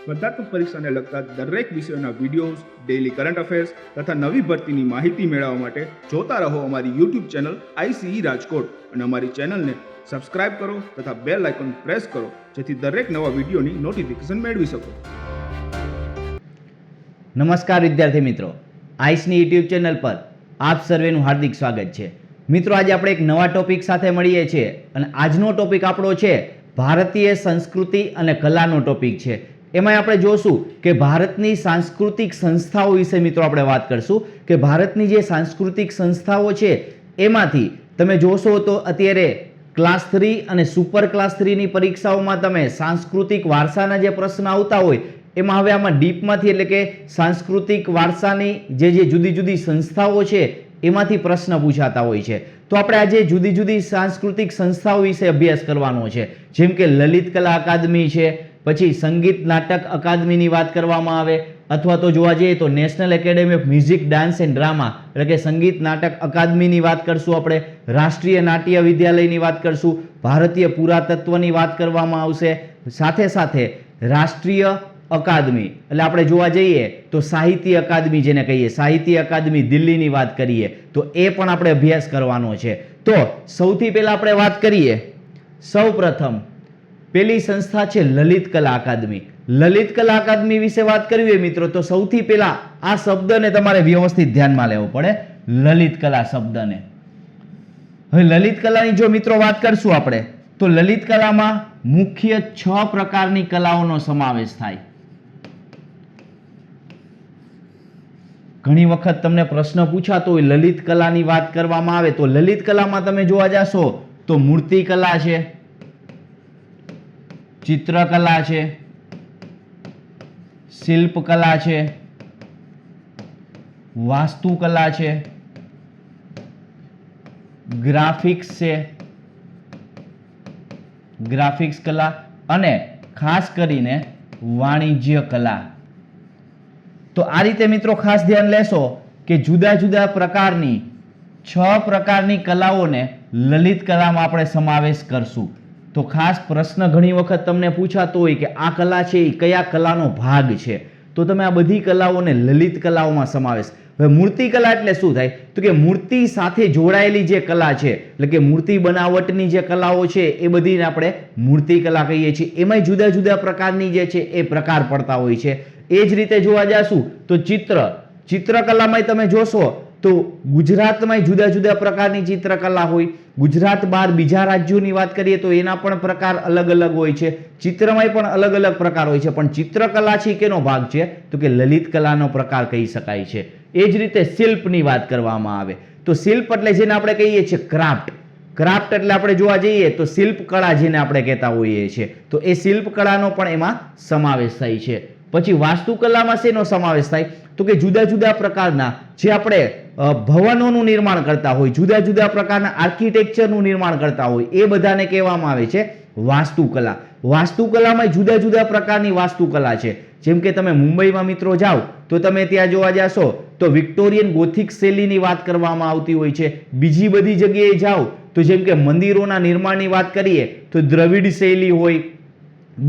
સ્પર્ધાત્મક પરીક્ષાને લગતા દરેક વિષયોના વિડીયોઝ, ડેઇલી કરંટ અફેર્સ તથા નવી ભરતીની માહિતી મેળવવા માટે જોતા રહો અમારી યુટ્યુબ ચેનલ ICE રાજકોટ અને અમારી ચેનલને સબસ્ક્રાઇબ કરો તથા બેલ આઇકોન પ્રેસ કરો જેથી દરેક નવા વિડીયોની નોટિફિકેશન મેળવી શકો. નમસ્કાર વિદ્યાર્થી મિત્રો, આઈસની યુટ્યુબ ચેનલ પર આપ સર્વેનું હાર્દિક સ્વાગત છે. મિત્રો, આજે આપણે એક નવા ટોપિક સાથે મળીએ છીએ અને આજનો ટોપિક આપણો છે ભારતીય સંસ્કૃતિ અને કલાનો ટોપિક છે. એમાં આપણે જોશું કે ભારતની સાંસ્કૃતિક સંસ્થાઓ વિશે મિત્રો આપણે વાત કરશું કે ભારતની જે સાંસ્કૃતિક સંસ્થાઓ છે એમાંથી તમે જોશો તો અત્યારે ક્લાસ 3 અને સુપર ક્લાસ 3 ની પરીક્ષાઓમાં તમે સાંસ્કૃતિક વારસાના જે પ્રશ્ન આવતા હોય એમાં હવે આમાં ડીપમાંથી એટલે કે સાંસ્કૃતિક વારસાની જે જુદી જુદી સંસ્થાઓ છે એમાંથી પ્રશ્ન પૂછાતા હોય છે. તો આપણે આજે જુદી જુદી સાંસ્કૃતિક સંસ્થાઓ વિશે અભ્યાસ કરવાનો છે, જેમ કે લલિત કલા અકાદમી છે, પછી સંગીત નાટક અકાદમીની વાત કરવામાં આવે, અથવા તો જોવા જઈએ તો national academy of music, dance and drama એટલે કે સંગીત નાટક અકાદમીની વાત કરશું આપણે, રાષ્ટ્રીય નાટ્ય વિદ્યાલયની વાત કરશું, ભારતીય પુરાતત્વની વાત કરવામાં આવશે, સાથે સાથે રાષ્ટ્રીય અકાદમી એટલે આપણે જોવા જઈએ તો સાહિત્ય અકાદમી જેને કહીએ, સાહિત્ય અકાદમી દિલ્હીની વાત કરીએ તો એ પણ આપણે અભ્યાસ કરવાનો છે. તો સૌથી પહેલા આપણે વાત કરીએ, સૌ પ્રથમ પેલી સંસ્થા છે લલિત કલા અકાદમી. લલિત કલા અકાદમી વિશે વાત કરવી હોય મિત્રો તો સૌથી પહેલા આ શબ્દને તમારે વ્યવસ્થિત ધ્યાનમાં લેવો પડે, લલિત કલા શબ્દને. હવે લલિત કલાની જો મિત્રો વાત કરશું આપણે તો લલિત કલામાં મુખ્ય 6 પ્રકારની કલાઓનો સમાવેશ થાય. ઘણી વખત તમને પ્રશ્ન પૂછાતો હોય લલિત કલાની વાત કરવામાં આવે તો લલિત કલામાં તમે જોવા જશો તો મૂર્તિ કલા છે, ચિત્રકલા છે, શિલ્પકલા છે, વાસ્તુકલા છે, ગ્રાફિક્સ છે, ગ્રાફિક્સ કલા અને ખાસ કરીને વાણિજ્ય કલા. તો આ રીતે મિત્રો ખાસ ધ્યાન લેશો કે જુદા જુદા પ્રકારની 6 પ્રકારની કલાઓને લલિત કલામાં આપણે સમાવેશ કરશું. તો ખાસ પ્રશ્ન ઘણી વખત તમને પૂછાતો હોય કે આ કલા છે એ કયા કલાનો ભાગ છે, તો તમે આ બધી કલાઓને લલિત કલાઓમાં સમાવેશ. હવે મૂર્તિ કલા એટલે શું થાય તો કે મૂર્તિ સાથે જોડાયેલી જે કલા છે એટલે કે મૂર્તિ બનાવટની જે કલાઓ છે એ બધીને આપણે મૂર્તિ કલા કહીએ છીએ. એમાં જુદા જુદા પ્રકારની જે છે એ પ્રકાર પડતા હોય છે. એ જ રીતે જોવા જશું તો ચિત્રકલામાં તમે જોશો તો ગુજરાતમાં જુદા જુદા પ્રકારની ચિત્રકલા હોય, ગુજરાત બહાર બીજા રાજ્યોની વાત કરીએ તો એના પણ પ્રકાર અલગ અલગ હોય છે, ચિત્રમાં પણ અલગ અલગ પ્રકાર હોય છે. પણ ચિત્રકલા છે કેનો ભાગ છે તો કે લલિત કલાનો પ્રકાર કહી શકાય છે. એ જ રીતે શિલ્પની વાત કરવામાં આવે તો શિલ્પ એટલે જેને આપણે કહીએ છીએ ક્રાફ્ટ. ક્રાફ્ટ એટલે આપણે જોવા જઈએ તો શિલ્પ કળા જેને આપણે કહેતા હોઈએ છીએ તો એ શિલ્પ કળાનો પણ એમાં સમાવેશ થાય છે. પછી વાસ્તુકલામાં શેનો સમાવેશ થાય તો કે જુદા જુદા પ્રકારના જે આપણે ભવનોનું નિર્માણ કરતા હોય, જુદા જુદા પ્રકારના આર્કિટેક્ચરનું નિર્માણ કરતા હોય એ બધાને કહેવામાં આવે છે વાસ્તુકલા. વાસ્તુકલામાં જુદા જુદા પ્રકારની વાસ્તુકલા છે. જેમ કે તમે મુંબઈમાં મિત્રો જાઓ તો તમે ત્યાં જોવા જશો તો વિક્ટોરિયન ગોથિક શૈલીની વાત કરવામાં આવતી હોય છે. બીજી બધી જગ્યાએ જાઓ તો જેમ કે મંદિરોના નિર્માણની વાત કરીએ તો દ્રવિડ શૈલી હોય,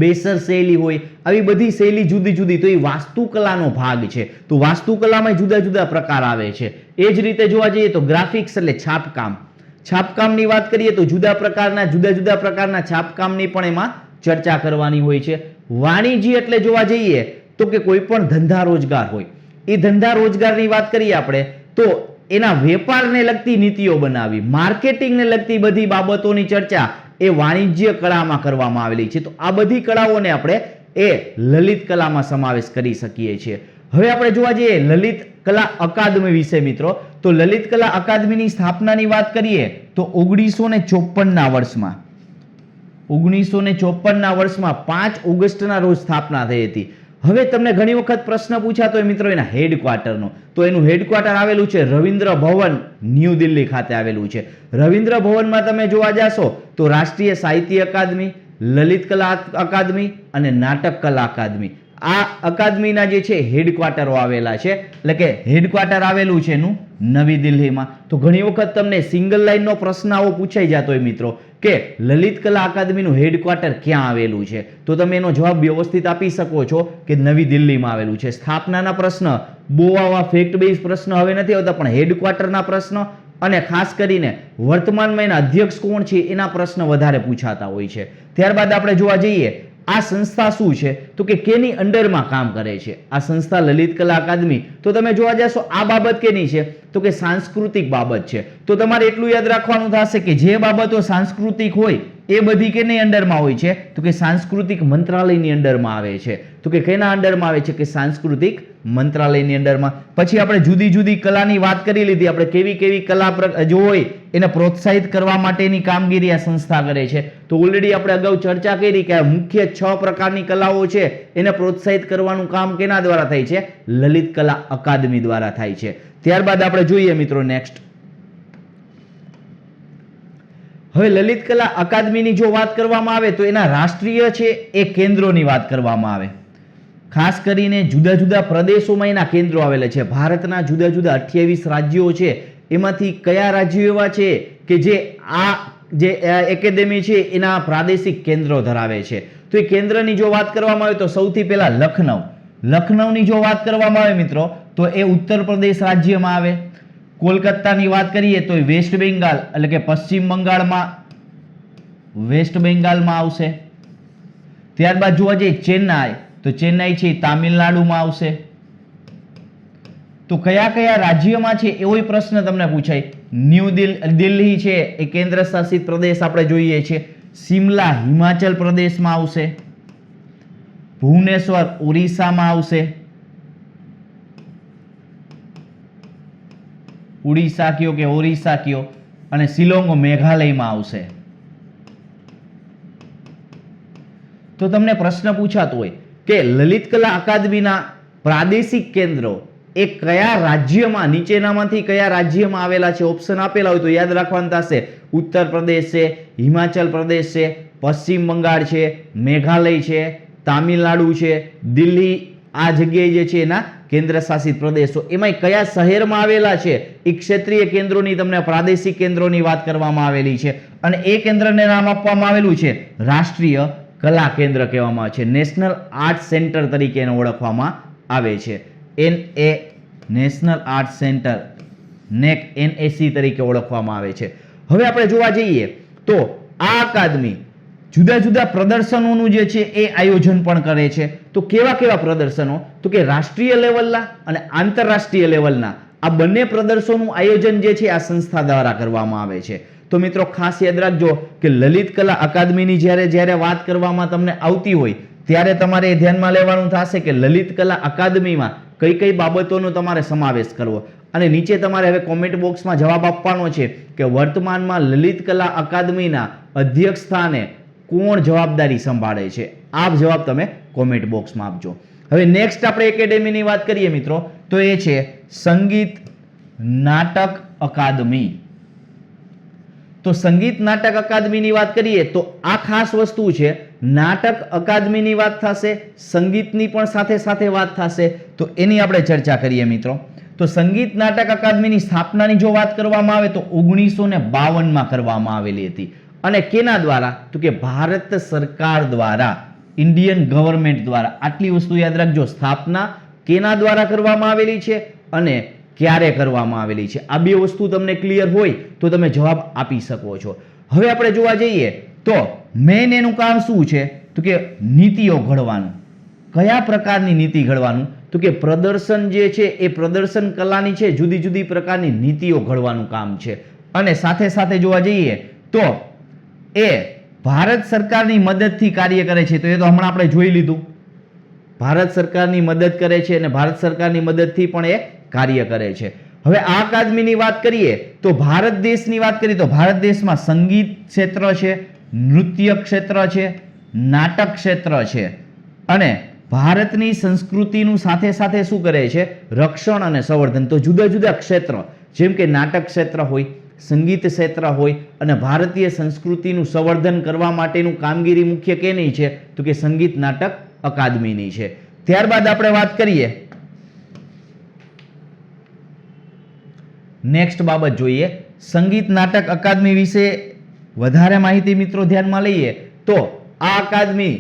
બેસર શૈલી હોય, આવી બધી શૈલી જુદી જુદી, તો એ વાસ્તુકલાનો ભાગ છે. તો વાસ્તુકલામાં જુદા જુદા પ્રકાર આવે છે. એ જ રીતે જોવા જઈએ તો ગ્રાફિક્સ એટલે છાપકામ. છાપકામની વાત કરીએ તો જુદા જુદા પ્રકારના છાપકામની પણ એમાં ચર્ચા કરવાની હોય છે. વાણિજ્ય એટલે જોવા જઈએ તો કે કોઈ પણ ધંધા રોજગાર હોય, એ ધંધા રોજગારની વાત કરીએ આપણે તો એના વેપારને લગતી નીતિઓ બનાવી, માર્કેટિંગને લગતી બધી બાબતોની ચર્ચા એ વાણિજ્ય કળામાં કરવામાં આવેલી છે. તો આ બધી કળાઓને આપણે એ લલિત કલામાં સમાવેશ કરી શકીએ છીએ. હવે આપણે જોવા જઈએ લલિત કલા અકાદમી વિશે મિત્રો તો લલિત કલા અકાદમીની સ્થાપનાની વાત કરીએ તો 1954ના વર્ષમાં 5 ઓગસ્ટના રોજ સ્થાપના થઈ હતી. હવે તમને ઘણી વખત પ્રશ્ન પૂછાતો હોય મિત્રો એના હેડક્વાર્ટરનો, તો એનું હેડક્વાર્ટર આવેલું છે રવિન્દ્ર ભવન, ન્યૂ દિલ્હી ખાતે આવેલું છે. રવિન્દ્ર ભવનમાં તમે જોવા જશો તો રાષ્ટ્રીય સાહિત્ય અકાદમી, લલિત કલા અકાદમી અને નાટક કલા અકાદમી આ અકાદમીના જે છે હેડક્વાર્ટરો આવેલા છે, એટલે કે હેડક્વાર્ટર આવેલું છે એનું નવી દિલ્હીમાં. તો ઘણી વખત તમને સિંગલ લાઈનનો પ્રશ્ન આવો પૂછાઈ જતો હોય મિત્રો કે લલિત કલા અકાદમીનું હેડક્વાર્ટર ક્યાં આવેલું છે? તો તમે એનો જવાબ વ્યવસ્થિત આપી શકો છો કે નવી દિલ્હીમાં આવેલું છે. સ્થાપનાના પ્રશ્ન બહુ આવા ફેક્ટ બેઝ પ્રશ્ન હવે નથી આવતા, પણ હેડક્વાર્ટરના પ્રશ્ન અને ખાસ કરીને વર્તમાનમાં એના અધ્યક્ષ કોણ છે એના પ્રશ્ન વધારે પૂછાતા હોય છે. ત્યારબાદ આપણે જોવા જઈએ આ સંસ્થા શું છે તો કે કેની અંડરમાં કામ કરે છે આ સંસ્થા લલિત કલા અકાદમી? તો તમે જોવા જશો આ બાબત કેની છે તો કે સાંસ્કૃતિક બાબત છે. તો તમારે એટલું યાદ રાખવાનું થશે કે જે બાબતો સાંસ્કૃતિક હોય એ બધી કેની અંડરમાં હોય છે તો કે સાંસ્કૃતિક મંત્રાલયની અંડરમાં આવે છે. તો કે કેના અંડરમાં આવે છે કે સાંસ્કૃતિક મંત્રાલયની અંડરમાં. પછી આપણે જુદી જુદી કલાની વાત કરી લીધી, આપણે કેવી કેવી કલા જો હોય એને પ્રોત્સાહિત કરવા માટેની કામગીરી આ સંસ્થા કરે છે. તો ઓલરેડી આપણે અગાઉ ચર્ચા કરી કે આ મુખ્ય 6 પ્રકારની કલાઓ છે એને પ્રોત્સાહિત કરવાનું કામ કેના દ્વારા થાય છે? લલિત કલા અકાદમી દ્વારા થાય છે. ત્યારબાદ આપણે જોઈએ મિત્રો નેક્સ્ટ. હવે લલિત કલા અકાદમીની જો વાત કરવામાં આવે તો એના રાષ્ટ્રીય છે એ કેન્દ્રોની વાત કરવામાં આવે. ખાસ કરીને જુદા જુદા પ્રદેશોમાં એના કેન્દ્રો આવેલા છે. ભારતના જુદા જુદા 28 રાજ્યો છે એમાંથી કયા રાજ્યો એવા છે કે જે આ જે એકેડેમી છે એના પ્રાદેશિક કેન્દ્રો ધરાવે છે? તો એ કેન્દ્રની જો વાત કરવામાં આવે તો સૌથી પહેલા લખનઉ. લખનઉની જો વાત કરવામાં આવે મિત્રો તો એ ઉત્તર પ્રદેશ રાજ્યમાં આવે. કોલકાતાની વાત કરીએ તો વેસ્ટ બેંગાલ એટલે કે પશ્ચિમ બંગાળમાં વેસ્ટ બેંગાલમાં આવશે. ત્યારબાદ જોવા જઈએ ચેન્નાઈ તો ચેન્નાઈ છે તામિલનાડુમાં આવશે. તો કયા કયા રાજ્યમાં છે એવો પ્રશ્ન તમને પૂછાય. ન્યૂ દિલ્હી છે એ કેન્દ્ર શાસિત પ્રદેશ આપણે જોઈએ છે. શિમલા હિમાચલ પ્રદેશમાં આવશે. ભુવનેશ્વર ઓરિસ્સામાં આવશે. ઉડીસા કયો કે ઓરિસ્સા કયો, અને શિલોંગ મેઘાલયમાં આવશે. તો તમને પ્રશ્ન પૂછાતો હોય કે લલિત કલા અકાદમીના પ્રાદેશિક કેન્દ્રો એ કયા રાજ્યમાં નીચેનામાંથી કયા રાજ્યમાં આવેલા છે? ઓપ્શન આપેલા હોય તો યાદ રાખવાનું થશે ઉત્તર પ્રદેશ છે, હિમાચલ પ્રદેશ છે, પશ્ચિમ બંગાળ છે, મેઘાલય છે, તામિલનાડુ છે, દિલ્હી આ જગ્યાએ જે છે એના કેન્દ્ર શાસિત પ્રદેશો. એમાં કયા શહેરમાં આવેલા છે એ ક્ષેત્રીય કેન્દ્રોની તમને પ્રાદેશિક કેન્દ્રોની વાત કરવામાં આવેલી છે. અને એ કેન્દ્રને નામ આપવામાં આવેલું છે રાષ્ટ્રીય કલા કેન્દ્ર કહેવામાં આવે છે. નેશનલ આર્ટ સેન્ટર તરીકે એને ઓળખવામાં આવે છે. NA national art centre NAC તરીકે ઓળખવામાં આવે છે. હવે આપણે જોવા જઈએ તો આ અકાદમી જુદા જુદા પ્રદર્શનોનું જે છે એ આયોજન પણ કરે છે. તો કેવા કેવા પ્રદર્શનો? તો કે રાષ્ટ્રીય લેવલના અને આંતરરાષ્ટ્રીય લેવલના આ બંને પ્રદર્શનોનું આયોજન જે છે આ સંસ્થા દ્વારા કરવામાં આવે છે. તો મિત્રો ખાસ યાદ રાખજો કે લલિત કલા અકાદમીની જ્યારે વાત કરવામાં તમને આવતી હોય ત્યારે તમારે ધ્યાનમાં લેવાનું થશે કે લલિત કલા અકાદમીમાં કઈ કઈ બાબતોનો તમારે સમાવેશ કરવો. અને નીચે તમારે હવે કોમેન્ટ બોક્સમાં જવાબ આપવાનો છે કે વર્તમાનમાં લલિત કલા અકાદમીના અધ્યક્ષ સ્થાને કોણ જવાબદારી સંભાળે છે? આ જવાબ તમે કોમેન્ટ બોક્સમાં આપજો. હવે નેક્સ્ટ આપણે એકેડેમીની વાત કરીએ મિત્રો તો એ છે સંગીત નાટક અકાદમી. તો સંગીત નાટક અકાદમીની વાત કરીએ તો આ ખાસ વસ્તુ છે. નાટક અકાદમીની વાત થશે, સંગીતની પણ સાથે સાથે વાત થશે. તો એની આપણે ચર્ચા કરીએ મિત્રો. તો સંગીત નાટક અકાદમીની સ્થાપનાની જો વાત કરવામાં આવે તો 1952માં કરવામાં આવેલી હતી. અને કેના દ્વારા? તો કે ભારત સરકાર દ્વારા, ઇન્ડિયન ગવર્મેન્ટ દ્વારા. આટલી વસ્તુ યાદ રાખજો. સ્થાપના કેના દ્વારા કરવામાં આવેલી છે અને ક્યારે કરવામાં આવેલી છે. આ બે વસ્તુ તમને ક્લિયર હોય તો તમે જવાબ આપી શકો છો. હવે આપણે જોવા જઈએ તો મેઇન એનું કામ શું છે? તો કે નીતિઓ ઘડવાનું. કયા પ્રકારની નીતિ ઘડવાનું? તો કે પ્રદર્શન જે છે એ પ્રદર્શન કલાની છે જુદી જુદી પ્રકારની નીતિઓ ઘડવાનું કામ છે. અને સાથે સાથે જોવા જઈએ તો એ ભારત સરકારની મદદથી કાર્ય કરે છે. તો એ તો હમણાં આપણે જોઈ લીધું. ભારત સરકારની મદદ કરે છે અને ભારત સરકારની મદદથી પણ એ કાર્ય કરે છે. હવે આ અકાદમીની વાત કરીએ તો ભારત દેશની વાત કરીએ તો ભારત દેશમાં સંગીત ક્ષેત્ર છે, નૃત્ય ક્ષેત્ર છે, નાટક ક્ષેત્ર છે અને ભારતની સંસ્કૃતિનું સાથે સાથે શું કરે છે? રક્ષણ અને સંવર્ધન. તો જુદા જુદા ક્ષેત્ર જેમ કે નાટક ક્ષેત્ર હોય, સંગીત ક્ષેત્ર હોય અને ભારતીય સંસ્કૃતિનું સંવર્ધન કરવા માટેનું કામગીરી મુખ્ય કેની છે? તો કે સંગીત નાટક અકાદમીની છે. ત્યારબાદ આપણે વાત કરીએ નેક્સ્ટ બાબત જોઈએ સંગીત નાટક અકાદમી વિશે વધારે માહિતી મિત્રો ધ્યાનમાં લઈએ તો આ અકાદમી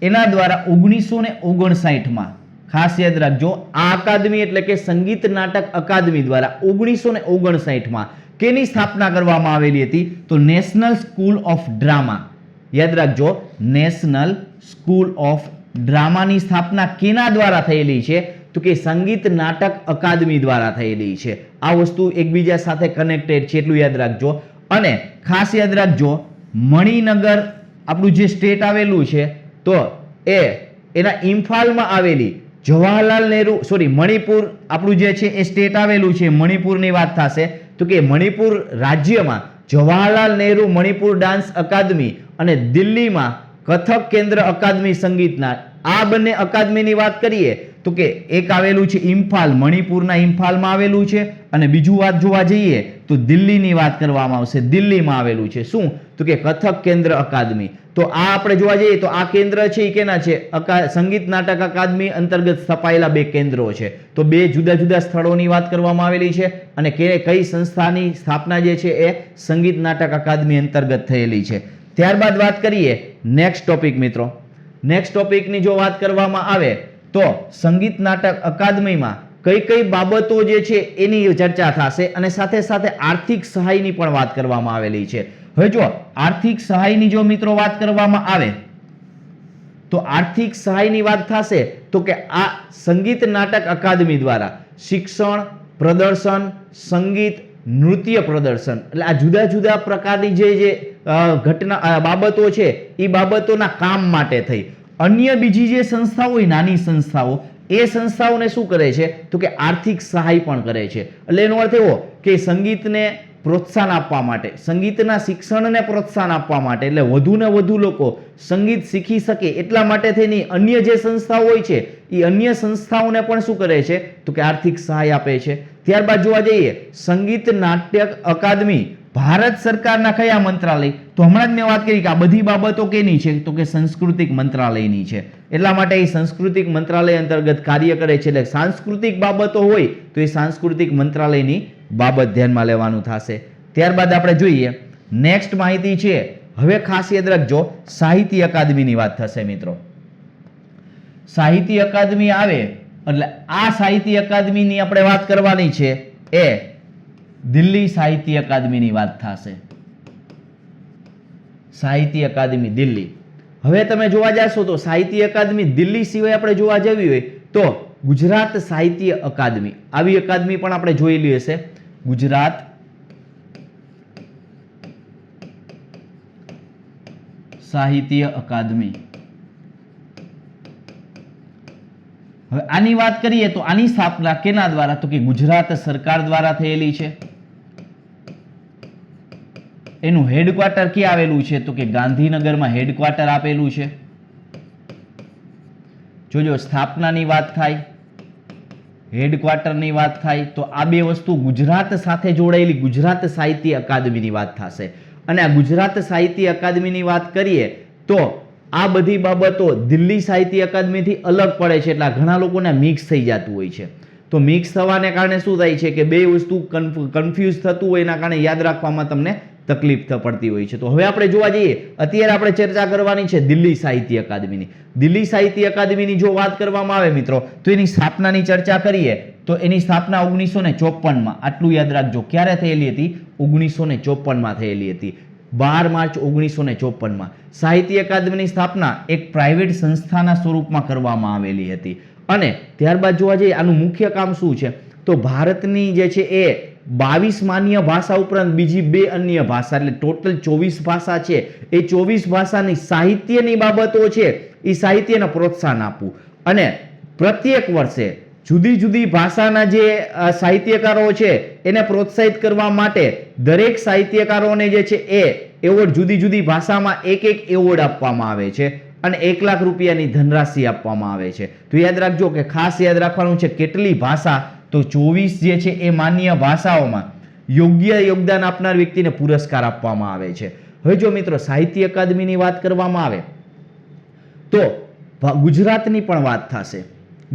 એના દ્વારા 1959માં, ખાસ યાદ રાખજો, આ અકાદમી એટલે કે સંગીત નાટક અકાદમી દ્વારા 1959માં કેની સ્થાપના કરવામાં આવેલી હતી? તો નેશનલ સ્કૂલ ઓફ ડ્રામા. યાદ રાખજો, નેશનલ સ્કૂલ ઓફ ડ્રામાની સ્થાપના કેના દ્વારા થયેલી છે? તો કે સંગીત નાટક અકાદમી દ્વારા થયેલી છે. આ વસ્તુ એકબીજા સાથે કનેક્ટેડ છે એટલું યાદ રાખજો. અને ખાસ યાદ રાખજો, મણિનગર આપણું જે સ્ટેટ આવેલું છે તો એના ઇમ્ફાલમાં આવેલી જવાહરલાલ નહેરુ મણિપુર આપણું જે છે એ સ્ટેટ આવેલું છે, મણિપુરની વાત થશે તો કે મણિપુર રાજ્યમાં જવાહરલાલ નહેરુ મણિપુર ડાન્સ અકાદમી અને દિલ્હીમાં કથક કેન્દ્ર અકાદમી સંગીતના, આ બંને અકાદમીની વાત કરીએ તો કે એક આવેલું છે ઇમ્ફાલ, મણિપુરના ઇમ્ફાલમાં આવેલું છે, અને બીજું વાત જોવા જઈએ તો દિલ્હીની વાત કરવામાં આવશે, દિલ્હીમાં આવેલું છે. શું? તો કે કથક કેન્દ્ર અકાદમી. તો આ આપણે જોવા જઈએ તો આ કેન્દ્ર છે એ કેના છે? સંગીત નાટક અકાદમી અંતર્ગત સ્થપાયેલા બે કેન્દ્રો છે. તો બે જુદા જુદા સ્થળોની વાત કરવામાં આવેલી છે, અને કઈ સંસ્થાની સ્થાપના જે છે એ સંગીત નાટક અકાદમી અંતર્ગત થયેલી છે. ત્યારબાદ વાત કરીએ નેક્સ્ટ ટોપિક મિત્રો. નેક્સ્ટ ટોપિકની જો વાત કરવામાં આવે તો સંગીત નાટક અકાદમીમાં કઈ કઈ બાબતો જે છે એની ચર્ચા થશે, અને સાથે સાથે આર્થિક સહાયની પણ વાત કરવામાં આવેલી છે. હવે જો આર્થિક સહાયની જો મિત્રો વાત કરવામાં આવે તો આર્થિક સહાયની વાત થશે તો કે આ સંગીત નાટક અકાદમી દ્વારા શિક્ષણ, પ્રદર્શન, સંગીત, નૃત્ય પ્રદર્શન, એટલે આ જુદા જુદા પ્રકારની જે બાબતો છે એ બાબતોના કામ માટે થઈ અન્ય બીજી જે સંસ્થાઓ હોય, નાની સંસ્થાઓ, એ સંસ્થાઓને શું કરે છે? તો કે આર્થિક સહાય પણ કરે છે. એટલે એનો અર્થ એવો કે સંગીતને પ્રોત્સાહન આપવા માટે, સંગીતના શિક્ષણને પ્રોત્સાહન આપવા માટે, એટલે વધુ ને વધુ લોકો સંગીત શીખી શકે એટલા માટે થઈને અન્ય જે સંસ્થાઓ હોય છે એ અન્ય સંસ્થાઓને પણ શું કરે છે? તો કે આર્થિક સહાય આપે છે. ત્યારબાદ જોવા જઈએ સંગીત નાટક અકાદમી ભારત સરકારના કયા મંત્રાલય? તો હમણાં જ મેં વાત કરી કે આ બધી બાબતો કેની છે? તો કે સાંસ્કૃતિક મંત્રાલયની છે. એટલા માટે એ સાંસ્કૃતિક મંત્રાલય અંતર્ગત કાર્ય કરે છે. એટલે સાંસ્કૃતિક બાબતો હોય તો એ સાંસ્કૃતિક મંત્રાલયની બાબત ધ્યાનમાં લેવાનું થશે. ત્યારબાદ આપણે જોઈએ નેક્સ્ટ માહિતી છે. હવે ખાસ યાદ રાખજો, સાહિત્ય અકાદમીની વાત થશે મિત્રો. સાહિત્ય અકાદમી આવે એટલે આ સાહિત્ય અકાદમીની આપણે વાત કરવાની છે એ દિલ્હી સાહિત્ય અકાદમીની વાત થશે. સાહિત્ય અકાદમી દિલ્હી. હવે તમે જોવા જશો તો સાહિત્ય અકાદમી દિલ્હી સિવાય આપણે જોવા જવી હોય તો ગુજરાત સાહિત્ય અકાદમી, આવી અકાદમી પણ આપણે જોયેલી હશે. ગુજરાત સાહિત્ય અકાદમી. હવે આની વાત કરીએ તો આની સ્થાપના કેના દ્વારા? તો કે ગુજરાત સરકાર દ્વારા થયેલી છે. એનું હેડક્વાર્ટર ક્યાં આવેલું છે? તો કે ગાંધીનગરમાં હેડક્વાર્ટર આપેલું છે. જોજો, સ્થાપનાની વાત થાય, હેડક્વાર્ટરની વાત થાય તો આ બે વસ્તુ ગુજરાત સાથે જોડાયેલી ગુજરાત સાહિત્ય અકાદમીની વાત થશે. અને આ ગુજરાત સાહિત્ય અકાદમીની વાત કરીએ તો આ બધી બાબતો દિલ્હી સાહિત્ય અકાદમીથી અલગ પડે છે. એટલે ઘણા લોકોને મિક્સ થઈ જતું હોય છે. તો મિક્સ થવાને કારણે શું થાય છે કે બે વસ્તુ કન્ફ્યુઝ થતું હોય, એના કારણે યાદ રાખવામાં તમને તકલીફ પડતી હોય છે. તો હવે આપણે જોવા જઈએ, અત્યારે આપણે ચર્ચા કરવાની છે દિલ્હી સાહિત્ય અકાદમીની. દિલ્હી સાહિત્ય અકાદમીની જો વાત કરવામાં આવે મિત્રો તો એની સ્થાપનાની ચર્ચા કરીએ તો એની સ્થાપના 1954માં, આટલું યાદ રાખજો, ક્યારે થયેલી હતી? 1954માં થયેલી હતી, 12 માર્ચ 1954માં. સાહિત્ય અકાદમીની સ્થાપના એક પ્રાઇવેટ સંસ્થાના સ્વરૂપમાં કરવામાં આવેલી હતી. અને ત્યારબાદ જોવા જઈએ આનું મુખ્ય કામ શું છે? તો ભારતની જે છે એ 22 માન્ય ભાષા ઉપરાંત બીજી 2 અન્ય ભાષા, એટલે ટોટલ 24 ભાષા છે, એ 24 ભાષાની સાહિત્યની બાબતો છે એ સાહિત્યને પ્રોત્સાહન આપવું. અને પ્રત્યેક વર્ષે જુદી જુદી ભાષાના જે સાહિત્યકારો છે એને પ્રોત્સાહિત કરવા માટે દરેક સાહિત્યકારોને જે છે એ એવોર્ડ, જુદી જુદી ભાષામાં એક એવોર્ડ આપવામાં આવે છે અને 1 લાખ રૂપિયાની ધનરાશિ આપવામાં આવે છે. તો યાદ રાખજો કે ખાસ યાદ રાખવાનું છે કેટલી ભાષા? તો 24 જે છે એ માન્ય ભાષાઓમાં યોગ્ય યોગદાન આપનાર વ્યક્તિને પુરસ્કાર આપવામાં આવે છે. હવે જો મિત્રો સાહિત્ય અકાદમીની વાત કરવામાં આવે તો ગુજરાતની પણ વાત થશે.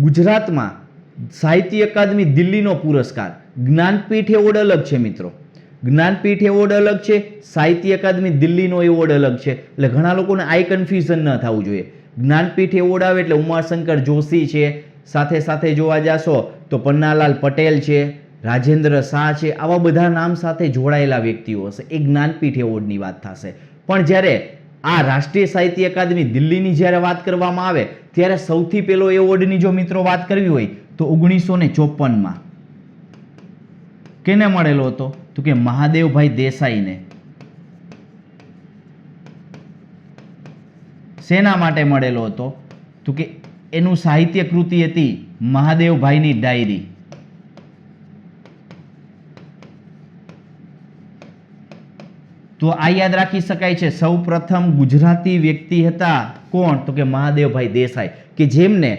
ગુજરાતમાં સાહિત્ય અકાદમી દિલ્હીનો પુરસ્કાર, જ્ઞાનપીઠ એવોર્ડ અલગ છે મિત્રો. જ્ઞાનપીઠ એવોર્ડ અલગ છે, સાહિત્ય અકાદમી દિલ્હીનો એવોર્ડ અલગ છે. એટલે ઘણા લોકોને આઈ કન્ફ્યુઝન ન થવું જોઈએ. જ્ઞાનપીઠ એવોર્ડ આવે એટલે ઉમાશંકર જોશી છે, સાથે સાથે જોવા જાશો તો પન્નાલાલ પટેલ છે, રાજેન્દ્ર શાહ છે, આવા બધા નામ સાથે જોડાયેલા વ્યક્તિઓ હશે. એ જ્ઞાનપીઠ એવોર્ડની વાત થશે. પણ જ્યારે આ રાષ્ટ્રીય સાહિત્ય અકાદમી દિલ્હીની જ્યારે વાત કરવામાં આવે ત્યારે સૌથી પહેલો એવોર્ડની જો મિત્રો વાત કરવી હોય તો 1954માં કેને મળેલો હતો? તો કે મહાદેવભાઈ દેસાઈને. શેના માટે મળેલો હતો? તો કે એનું સાહિત્ય કૃતિ હતી મહાદેવભાઈની ડાયરી. તો આ યાદ રાખી શકાય છે. સૌ પ્રથમ ગુજરાતી વ્યક્તિ હતા કોણ? તો કે મહાદેવભાઈ દેસાઈ, કે જેમને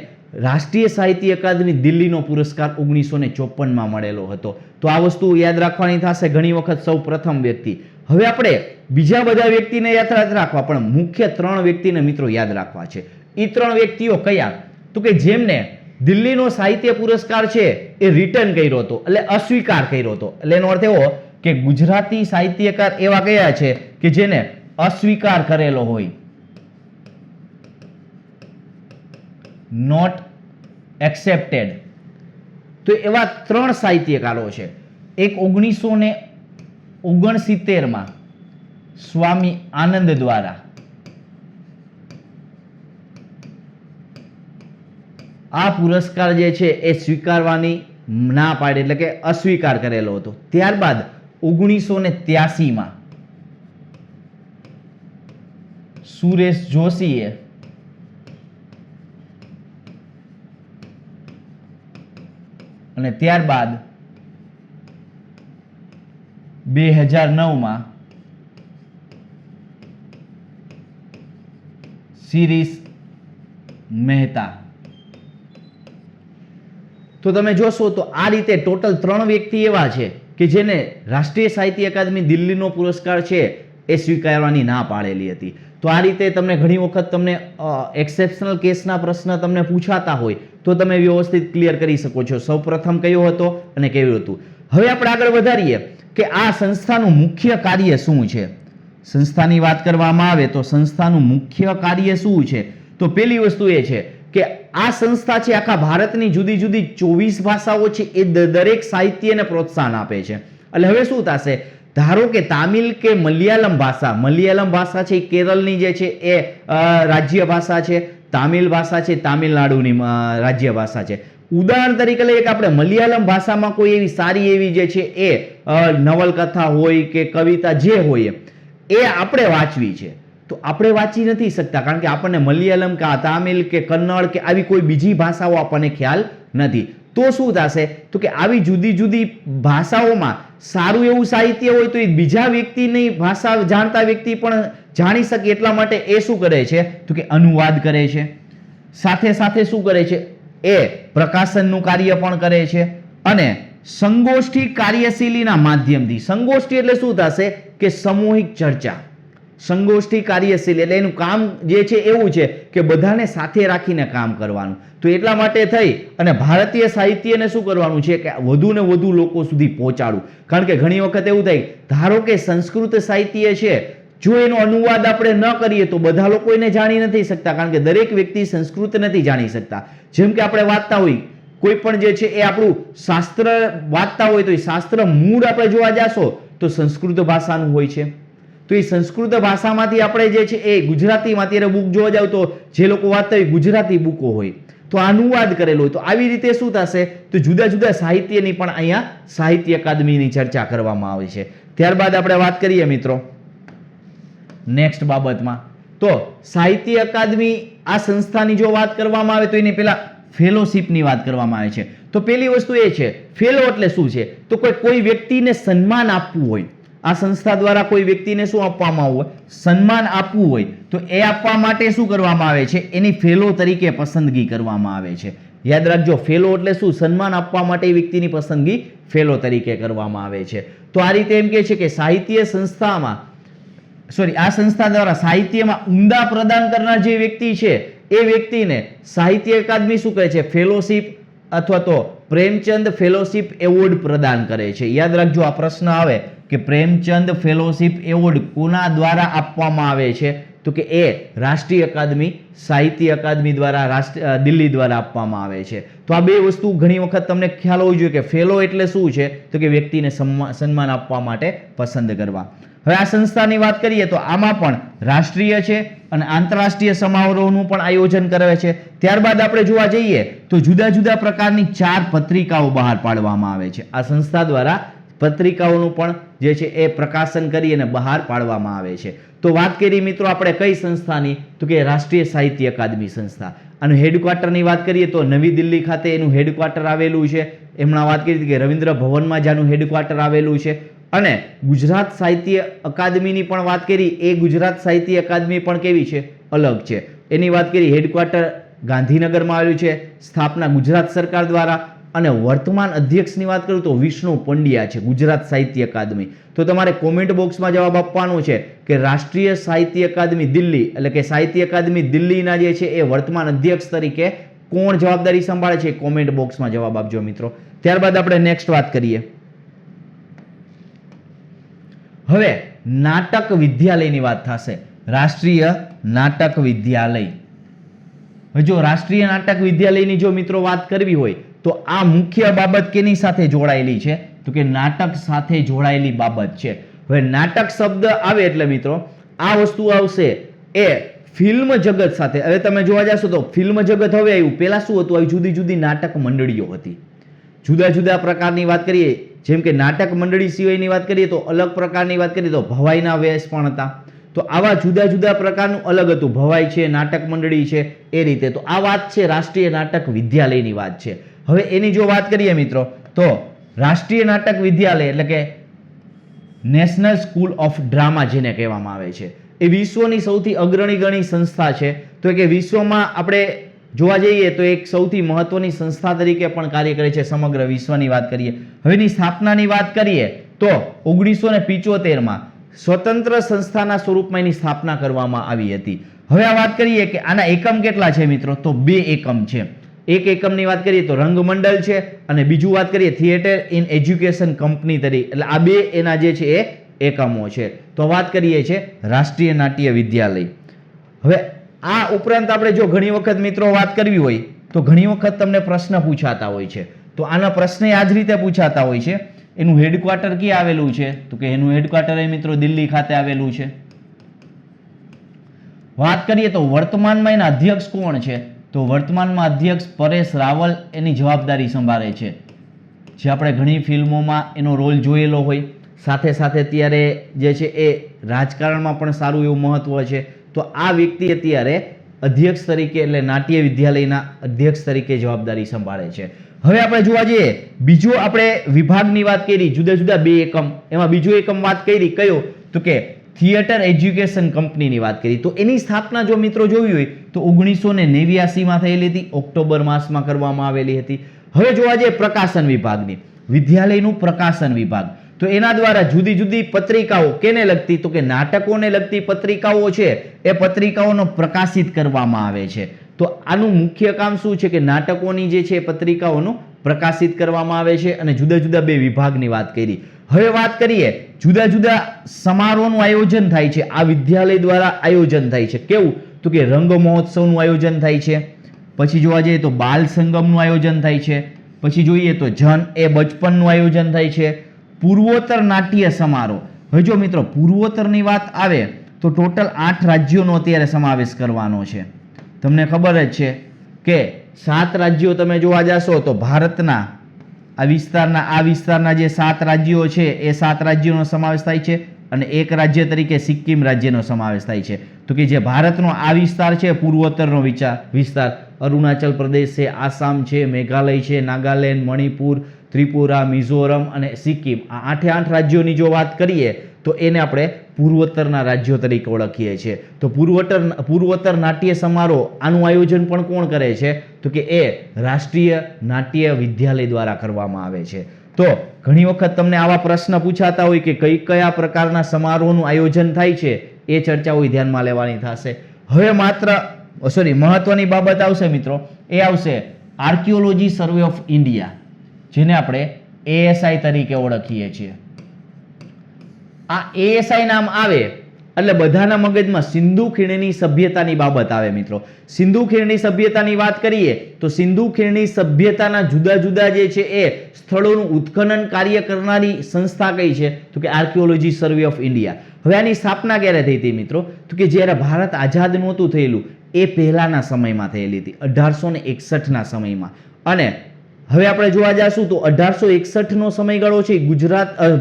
રાષ્ટ્રીય સાહિત્ય અકાદમી દિલ્હીનો પુરસ્કાર 1954માં મળેલો હતો. તો આ વસ્તુ યાદ રાખવાની થશે ઘણી વખત, સૌ પ્રથમ વ્યક્તિ. હવે આપણે બીજા બધા વ્યક્તિને યાદ રાખવા, પણ મુખ્ય 3 વ્યક્તિને મિત્રો યાદ રાખવા છે. એ 3 વ્યક્તિઓ કયા? તો કે જેમને દિલ્હીનો સાહિત્ય પુરસ્કાર છે એ રિટર્ન કર્યો હતો, એટલે અસ્વીકાર કર્યો હતો. એટલે એનો અર્થ એવો કે ગુજરાતી સાહિત્યકાર એવા કયા છે કે જેને અસ્વીકાર કરેલો હોય, નોટ એક્સેપ્ટેડ. તો એવા 3 સાહિત્યકારો છે. એક 1969માં સ્વામી આનંદ દ્વારા આ પુરસ્કાર જે છે એ સ્વીકારવાની ના પાડી, એટલે કે અસ્વીકાર કરેલો હતો. ત્યારબાદ 1983માં સુરેશ જોશીએ અને ત્યારબાદ 2009માં શિરીષ મહેતા. તો તમે જોશો તો આ રીતે ટોટલ 3 વ્યક્તિ એવા છે કે જેને રાષ્ટ્રીય સાહિત્ય અકાદમી દિલ્હીનો પુરસ્કાર છે એ સ્વીકારવાની ના પાડેલી હતી. તો આ રીતે તમને ઘણી વખત તમને એક્સેપ્શનલ કેસના પ્રશ્ન તમને પૂછાતા હોય તો તમે વ્યવસ્થિત ક્લિયર કરી શકો છો. સૌપ્રથમ કયો હતો અને કેવું હતું. હવે આપણે આગળ વધારીએ કે આ સંસ્થાનું મુખ્ય કાર્ય શું છે. સંસ્થાની વાત કરવામાં આવે તો સંસ્થાનું મુખ્ય કાર્ય શું છે? તો પહેલી વસ્તુ એ છે કે આ સંસ્થા છે આખા ભારતની જુદી જુદી 24 ભાષાઓ છે એ દરેક સાહિત્યને પ્રોત્સાહન આપે છે. એટલે હવે શું થશે? ધારો કે તામિલ કે મલયાલમ ભાષા છે એ કેરળની જે છે એ રાજ્ય ભાષા છે, તામિલ ભાષા છે તામિલનાડુની રાજ્ય ભાષા છે. ઉદાહરણ તરીકે લઈએ કે આપણે મલયાલમ ભાષામાં કોઈ એવી સારી એવી જે છે એ નવલકથા હોય કે કવિતા જે હોય એ આપણે વાંચવી છે, તો આપણે વાંચી નથી શકતા કારણ કે આપણને મલયાલમ કે તામિલ કે કન્નડ કે આવી કોઈ બીજી ભાષાઓ આપણને ખ્યાલ નથી. તો શું થશે? તો કે આવી જુદી જુદી ભાષાઓમાં સારું એવું સાહિત્ય હોય તો એ બીજા વ્યક્તિની ભાષા જાણતા વ્યક્તિ પણ જાણી શકે એટલા માટે એ શું કરે છે? તો કે અનુવાદ કરે છે. સાથે સાથે શું કરે છે? એ પ્રકાશનનું કાર્ય પણ કરે છે. અને સંગોષ્ઠી કાર્યશીલીના માધ્યમથી, સંગોષ્ઠી એટલે શું થશે કે સામૂહિક ચર્ચા, સંગોષ્ઠી કાર્યશીલ એટલે એનું કામ જે છે એવું છે કે બધાને સાથે રાખીને કામ કરવાનું. તો એટલા માટે થઈ અને ભારતીય સાહિત્યને શું કરવાનું છે કે વધુ ને વધુ લોકો સુધી પહોંચાડવું. કારણ કે ઘણી વખત એવું થાય, ધારો કે સંસ્કૃત સાહિત્ય છે, જો એનો અનુવાદ આપણે ન કરીએ તો બધા લોકો એને જાણી નથી શકતા કારણ કે દરેક વ્યક્તિ સંસ્કૃત નથી જાણી શકતા. જેમ કે આપણે વાંચતા હોય કોઈ પણ જે છે એ આપણું શાસ્ત્ર વાંચતા હોય તો એ શાસ્ત્ર મૂળ આપણે જોવા જાશો તો સંસ્કૃત ભાષાનું હોય છે. તો એ સંસ્કૃત ભાષામાંથી આપણે જે છે એ ગુજરાતીમાં અત્યારે બુક જોવા જાવ તો જે લોકો વાંચતા હોય ગુજરાતી બુકો હોય તો અનુવાદ કરેલો હોય. તો આવી રીતે શું થશે? તો જુદા જુદા સાહિત્યની પણ અહીંયા સાહિત્ય અકાદમીની ચર્ચા કરવામાં આવે છે. ત્યારબાદ આપણે વાત કરીએ મિત્રો નેક્સ્ટ બાબતમાં, તો સાહિત્ય અકાદમી આ સંસ્થાની જો વાત કરવામાં આવે તો એની પહેલા ફેલોશિપની વાત કરવામાં આવે છે. તો પહેલી વસ્તુ એ છે ફેલો એટલે શું છે? તો કોઈ વ્યક્તિને સન્માન આપવું હોય, આ સંસ્થા દ્વારા કોઈ વ્યક્તિને શું આપવામાં આવે? સન્માન આપવું હોય તો એ આપવા માટે શું કરવામાં આવે છે? એની ફેલો તરીકે પસંદગી કરવામાં આવે છે. યાદ રાખજો, ફેલો એટલે શું? સન્માન આપવા માટે વ્યક્તિની પસંદગી ફેલો તરીકે કરવામાં આવે છે. તો આ રીતે એમ કહે છે કે સાહિત્ય સંસ્થામાં આ સંસ્થા દ્વારા સાહિત્યમાં ઉમદા પ્રદાન કરનાર જે વ્યક્તિ છે એ વ્યક્તિને સાહિત્ય અકાદમી શું કહે છે? ફેલોશિપ અથવા તો પ્રેમચંદ ફેલોશિપ એવોર્ડ પ્રદાન કરે છે. યાદ રાખજો, આ પ્રશ્ન આવે કે પ્રેમચંદ ફેલોશિપ એવોર્ડ કોના દ્વારા આપવામાં આવે છે? તો કે એ રાષ્ટ્રીય અકાદમી સાહિત્ય અકાદમી દ્વારા દિલ્હી દ્વારા આપવામાં આવે છે. તો આ બે વસ્તુ ઘણી વખત તમને ખ્યાલ હોવી જોઈએ કે ફેલો એટલે શું છે, તો કે વ્યક્તિને સન્માન આપવા માટે પસંદ કરવા. હવે આ સંસ્થાની વાત કરીએ તો આમાં પણ રાષ્ટ્રીય છે અને આંતરરાષ્ટ્રીય સમારોહનું પણ આયોજન કરે છે. ત્યારબાદ આપણે જોવા જઈએ તો જુદા જુદા પ્રકારની 4 પત્રિકાઓ બહાર પાડવામાં આવે છે. આ સંસ્થા દ્વારા પત્રિકાઓનું પણ જે છે એ પ્રકાશન કરી અને બહાર પાડવામાં આવે છે. તો વાત કરી મિત્રો આપણે કઈ સંસ્થાની? તો કે રાષ્ટ્રીય સાહિત્ય અકાદમી સંસ્થા. અને હેડક્વાર્ટરની વાત કરીએ તો નવી દિલ્હી ખાતે એનું હેડક્વાર્ટર આવેલું છે. હમણાં વાત કરી કે રવિન્દ્ર ભવનમાં જેનું હેડક્વાર્ટર આવેલું છે. અને ગુજરાત સાહિત્ય અકાદમીની પણ વાત કરી, એ ગુજરાત સાહિત્ય અકાદમી પણ કેવી છે? અલગ છે. એની વાત કરી હેડક્વાર્ટર ગાંધીનગરમાં આવેલું છે, સ્થાપના ગુજરાત સરકાર દ્વારા. અને વર્તમાન અધ્યક્ષની વાત કરું તો વિષ્ણુ પંડ્યા છે ગુજરાત સાહિત્ય અકાદમી. તો તમારે કોમેન્ટ બોક્સમાં જવાબ આપવાનો છે કે રાષ્ટ્રીય સાહિત્ય અકાદમી દિલ્હી એટલે કે સાહિત્ય અકાદમી દિલ્હીના જે છે એ વર્તમાન અધ્યક્ષ તરીકે કોણ જવાબદારી સંભાળે છે? કોમેન્ટ બોક્સમાં જવાબ આપજો મિત્રો. ત્યારબાદ આપણે નેક્સ્ટ વાત કરીએ. હવે નાટક વિદ્યાલયની વાત થશે. રાષ્ટ્રીય નાટક વિદ્યાલય. જો રાષ્ટ્રીય નાટક વિદ્યાલયની જો મિત્રો વાત કરવી હોય તો આ મુખ્ય બાબત કેની સાથે જોડાયેલી છે? તો કે નાટક સાથે જોડાયેલી બાબત છે. હવે નાટક શબ્દ આવે એટલે મિત્રો આ વસ્તુ આવશે એ ફિલ્મ જગત સાથે. હવે તમે જોવા જશો તો ફિલ્મ જગત હવે આવ્યું, પહેલા શું હતું? આવી જુદી જુદી નાટક મંડળીઓ હતી. જુદા જુદા પ્રકારની વાત કરીએ, જેમ કે નાટક મંડળી સિવાયની વાત કરીએ તો અલગ પ્રકારની વાત કરીએ તો ભવાઈના વેશ પણ હતા. તો આવા જુદા જુદા પ્રકારનું અલગ હતું. ભવાઈ છે, નાટક મંડળી છે, એ રીતે. તો આ વાત છે રાષ્ટ્રીય નાટક વિદ્યાલયની વાત છે. હવે એની જો વાત કરીએ મિત્રો તો રાષ્ટ્રીય નાટક વિદ્યાલય એટલે કે નેશનલ સ્કૂલ ઓફ ડ્રામા જેને કહેવામાં આવે છે, એ વિશ્વની સૌથી અગ્રણી ગણી સંસ્થા છે. તો કે વિશ્વમાં આપણે જોવા જઈએ તો એક સૌથી મહત્વની સંસ્થા તરીકે પણ કાર્ય કરે છે સમગ્ર વિશ્વની વાત કરીએ. હવેની સ્થાપનાની વાત કરીએ તો 1975માં સ્વતંત્ર સંસ્થાના સ્વરૂપમાં એની સ્થાપના કરવામાં આવી હતી. હવે આ વાત કરીએ કે આના એકમ કેટલા છે મિત્રો? તો 2 એકમ છે. એક એકમની વાત કરીએ તો રંગમંડળ છે અને બીજું વાત કરીએ થિયેટર ઇન એજ્યુકેશન કંપની તરીકે. એટલે આ બે એના જે છે એ એકમો છે. તો વાત કરીએ છે રાષ્ટ્રીય નાટ્ય વિદ્યાલય. હવે આ ઉપરાંત આપણે જો ઘણી વખત મિત્રો વાત કરવી હોય તો ઘણી વખત તમને પ્રશ્ન પૂછાતા હોય છે. તો આના પ્રશ્ન આ જ રીતે પૂછાતા હોય છે. એનું હેડક્વાર્ટર ક્યાં આવેલું છે? તો કે એનું હેડક્વાર્ટર એ મિત્રો દિલ્હી ખાતે આવેલું છે. વાત કરીએ તો વર્તમાનમાં એના અધ્યક્ષ કોણ છે? તો વર્તમાનમાં અધ્યક્ષ પરેશ રાવલ એની જવાબદારી સંભાળે છે, જે આપણે ઘણી ફિલ્મોમાં એનો રોલ જોયેલો હોય. સાથે સાથે અત્યારે જે છે એ રાજકારણમાં પણ સારું એવું મહત્વ છે. તો આ વ્યક્તિ અત્યારે અધ્યક્ષ તરીકે એટલે નાટ્ય વિદ્યાલયના અધ્યક્ષ તરીકે જવાબદારી સંભાળે છે. હવે આપણે જોવા જઈએ બીજો આપણે વિભાગની વાત કરી, જુદા જુદા 2 એકમ. એમાં બીજો એકમ વાત કરી કયો? તો કે થિયેટર એજ્યુકેશન કંપનીની વાત કરી. તો એની સ્થાપના જો મિત્રો જોવી હોય તો 1989માં થયેલી હતી, ઓક્ટોબર માસમાં કરવામાં આવેલી હતી. હવે જોવા જઈએ પ્રકાશન વિભાગની, વિદ્યાલયનું પ્રકાશન વિભાગ. તો એના દ્વારા જુદી જુદી પત્રિકાઓ કેને લગતી? તો કે નાટકોને લગતી પત્રિકાઓ છે એ પત્રિકાઓનો પ્રકાશિત કરવામાં આવે છે. તો આનું મુખ્ય કામ શું છે? કે નાટકોની જે છે પત્રિકાઓનું પ્રકાશિત કરવામાં આવે છે. અને જુદા જુદા 2 વિભાગની વાત કરી. હવે વાત કરીએ જુદા જુદા સમારોહનું આયોજન થાય છે આ વિદ્યાલય દ્વારા આયોજન થાય છે. કેવું? તો કે રંગ મહોત્સવનું આયોજન થાય છે. પછી જોવા જઈએ તો બાલ સંગમનું આયોજન થાય છે. પછી જોઈએ તો જન એ બચપનનું આયોજન થાય છે. પૂર્વોત્તર નાટ્ય સમારોહ. હવે જો મિત્રો પૂર્વોત્તરની વાત આવે તો ટોટલ 8 રાજ્યોનો અત્યારે સમાવેશ કરવાનો છે. તમને ખબર જ છે કે 7 રાજ્યો તમે જોવા જશો તો ભારતના આ વિસ્તારના જે 7 રાજ્યો છે એ 7 રાજ્યોનો સમાવેશ થાય છે. અને એક રાજ્ય તરીકે સિક્કિમ રાજ્યનો સમાવેશ થાય છે. તો કે જે ભારતનો આ વિસ્તાર છે પૂર્વોત્તરનો વિસ્તાર અરુણાચલ પ્રદેશ છે, આસામ છે, મેઘાલય છે, નાગાલેન્ડ, મણિપુર, ત્રિપુરા, મિઝોરમ અને સિક્કિમ, આ 8 રાજ્યોની જો વાત કરીએ તો એને આપણે પૂર્વોત્તરના રાજ્યો તરીકે ઓળખીએ છીએ. તો પૂર્વોત્તર નાટ્ય સમારોહ આનું આયોજન પણ કોણ કરે છે? તો કે એ રાષ્ટ્રીય નાટ્ય વિદ્યાલય દ્વારા કરવામાં આવે છે. તો ઘણી વખત તમને આવા પ્રશ્ન પૂછાતા હોય કે કયા પ્રકારના સમારોહનું આયોજન થાય છે, એ ચર્ચાઓ ધ્યાનમાં લેવાની થશે. હવે મહત્વની બાબત આવશે મિત્રો, એ આવશે આર્કિયોલોજી સર્વે ઓફ ઇન્ડિયા, જેને આપણે ASI તરીકે ઓળખીએ છીએ. આ એએસઆઈ નામ આવે એટલે બધાના મગજમાં સિંધુ ખીણની સભ્યતાની બાબત આવે મિત્રો. સિંધુ ખીણની સભ્યતાની વાત કરીએ તો સિંધુ ખીણની સભ્યતાના જુદા જુદા જે છે એ સ્થળોનું ઉત્ખનન કાર્ય કરનારી સંસ્થા કઈ છે? તો કે આર્કિયોલોજી સર્વે ઓફ ઇન્ડિયા. હવે આની સ્થાપના ક્યારે થઈ હતી મિત્રો? તો કે જ્યારે ભારત આઝાદ નહોતું થયેલું એ પહેલાના સમયમાં થયેલી હતી, 1861ના સમયમાં. અને હવે આપણે જોવા જઈશું તો 1861નો સમયગાળો છે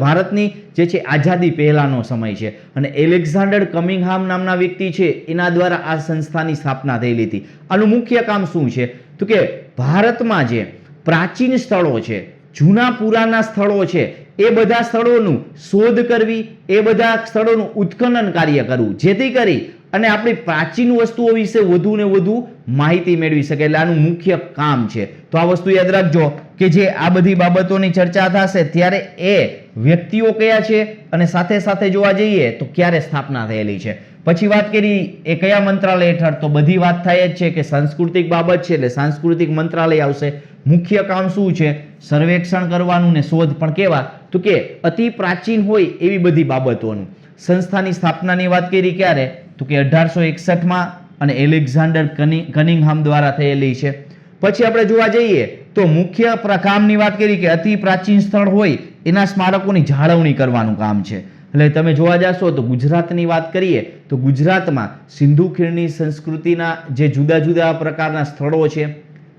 ભારતની જે છે આઝાદી પહેલાનો સમય છે. અને એલેક્ઝાન્ડર કમિંગહામ નામના વ્યક્તિ છે એના દ્વારા આ સંસ્થાની સ્થાપના થયેલી હતી. આનું મુખ્ય કામ શું છે? તો કે ભારતમાં જે પ્રાચીન સ્થળો છે, જૂના પુરાના સ્થળો છે, એ બધા સ્થળોનું શોધ કરવી, એ બધા સ્થળોનું ઉત્ખનન કાર્ય કરવું, જેથી કરી અને આપણી પ્રાચીન વસ્તુઓ વિશે વધુ ને વધુ માહિતી મેળવી શકે. એટલે આનું મુખ્ય કામ છે. તો આ વસ્તુ યાદ રાખજો કે જે આ બધી બાબતોની ચર્ચા થશે ત્યારે એ વ્યક્તિઓ કયા છે અને સાથે સાથે જોવા જઈએ તો ક્યારે સ્થાપના થયેલી છે. પછી વાત કરી એ કયા મંત્રાલય હેઠળ? તો બધી વાત થાય જ છે કે સાંસ્કૃતિક બાબત છે એટલે સાંસ્કૃતિક મંત્રાલય આવશે. મુખ્ય કામ શું છે? સર્વેક્ષણ કરવાનું ને શોધ પણ કેવા? તો કે અતિ પ્રાચીન હોય એવી બધી બાબતોનું. સંસ્થાની સ્થાપનાની વાત કરી ક્યારે? તો કે 1861માં અને એલેક્ઝાન્ડર કનિંગહામ દ્વારા થયેલી છે. પછી આપણે જોવા જઈએ તો મુખ્ય કામની વાત કરી કે અતિ પ્રાચીન સ્થળ હોય એના સ્મારકોની જાળવણી કરવાનું કામ છે. એટલે તમે જોવા જશો તો ગુજરાતની વાત કરીએ તો ગુજરાતમાં સિંધુ ખીણની સંસ્કૃતિના જે જુદા જુદા પ્રકારના સ્થળો છે.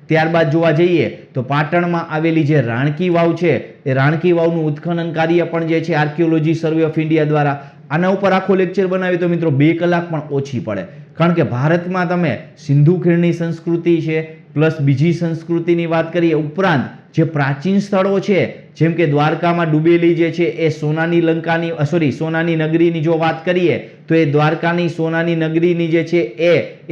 ત્યારબાદ જોવા જઈએ તો પાટણમાં આવેલી જે રાણકી વાવ છે એ રાણકી વાવનું ઉત્ખનન કાર્ય પણ જે છે આર્કિયોલોજી સર્વે ઓફ ઇન્ડિયા દ્વારા. આના ઉપર આખો લેક્ચર બનાવી તો મિત્રો 2 કલાક પણ ઓછી પડે. કારણ કે ભારતમાં તમે સિંધુ ખીણની સંસ્કૃતિ છે પ્લસ બીજી સંસ્કૃતિની વાત કરીએ ઉપરાંત જે પ્રાચીન સ્થળો છે જેમ કે દ્વારકામાં ડૂબેલી જે છે એ સોનાની નગરીની જો વાત કરીએ તો એ દ્વારકાની સોનાની નગરીની જે છે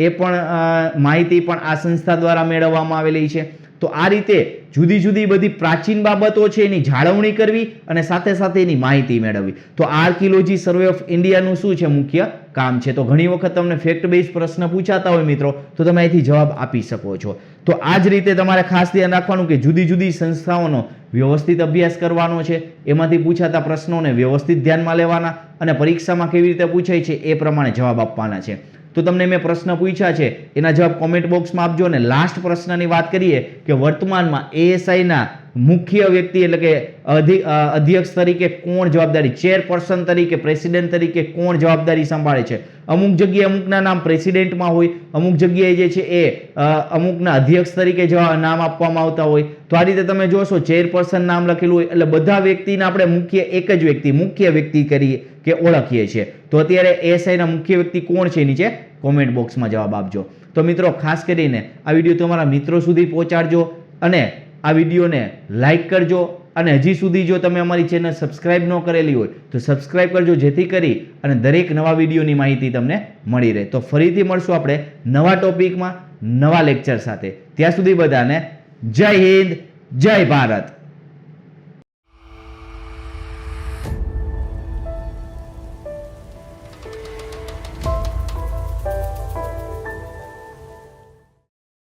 એ પણ માહિતી પણ આ સંસ્થા દ્વારા મેળવવામાં આવેલી છે. તો આ રીતે જુદી જુદી બધી પ્રાચીન બાબતો છે એની જાળવણી કરવી અને સાથે સાથે એની માહિતી મેળવવી. તો આર્કિયોલોજી સર્વે ઓફ ઇન્ડિયાનું શું છે? મુખ્ય કામ છે. તો ઘણી વખત તમને ફેક્ટ બેઝ પ્રશ્ન પૂછાતા હોય મિત્રો તો તમે અહીંથી જવાબ આપી શકો છો. તો આ જ રીતે તમારે ખાસ ધ્યાન રાખવાનું કે જુદી જુદી સંસ્થાઓનો વ્યવસ્થિત અભ્યાસ કરવાનો છે, એમાંથી પૂછાતા પ્રશ્નોને વ્યવસ્થિત ધ્યાનમાં લેવાના અને પરીક્ષામાં કેવી રીતે પૂછાય છે એ પ્રમાણે જવાબ આપવાના છે. તો તમને મેં પ્રશ્ન પૂછ્યા છે એના જવાબ કોમેન્ટ બોક્સમાં આપજો. અને લાસ્ટ પ્રશ્નની વાત કરીએ કે વર્તમાનમાં એએસઆઈના મુખ્ય વ્યક્તિ એટલે કે અધ્યક્ષ તરીકે કોણ જવાબદારી, ચેરપર્સન તરીકે, પ્રેસિડેન્ટ તરીકે કોણ જવાબદારી સંભાળે છે? અમુક જગ્યાએ અમુકના નામ પ્રેસિડેન્ટમાં હોય, અમુક જગ્યાએ જે છે એ અમુકના અધ્યક્ષ તરીકે નામ આપવામાં આવતા હોય. તો આ રીતે તમે જોશો ચેરપર્સન નામ લખેલું હોય એટલે બધા વ્યક્તિને આપણે મુખ્ય વ્યક્તિ કરીએ કે ઓળખીએ છીએ. તો અત્યારે એએસઆઈના મુખ્ય વ્યક્તિ કોણ છે નીચે કોમેન્ટ બોક્સમાં જવાબ આપજો. તો મિત્રો ખાસ કરીને આ વિડીયો તમારા મિત્રો સુધી પહોંચાડજો અને આ વિડીયોને લાઈક કરજો. અને હજી સુધી જો તમે અમારી ચેનલ સબસ્ક્રાઇબ ન કરેલી હોય તો સબસ્ક્રાઇબ કરજો જેથી કરી અને દરેક નવા વિડીયોની માહિતી તમને મળી રહે. તો ફરીથી મળશું આપણે નવા ટોપિકમાં નવા લેક્ચર સાથે. ત્યાં સુધી બધાને જય હિન્દ, જય ભારત.